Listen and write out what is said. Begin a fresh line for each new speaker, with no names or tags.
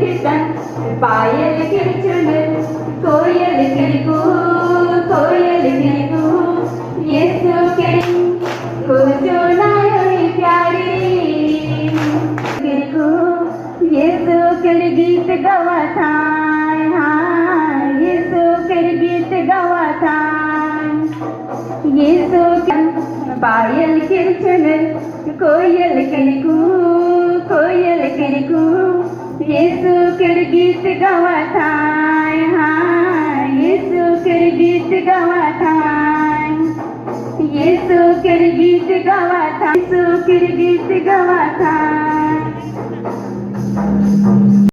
ठिकाण पायल किरचुन कोयल किरकू यीशु के खोजो नाय प्यारी किरकू यीशु के गीत गवा थाय हाँ यीशु के गीत गवा थाय यीशु के पायल किरचुन कोयल किरकू यीशु के गीत गवा थाय हाँ यीशु के गीत गवा थाय यीशु के गीत गवा थाय यीशु के गीत गवा थाय।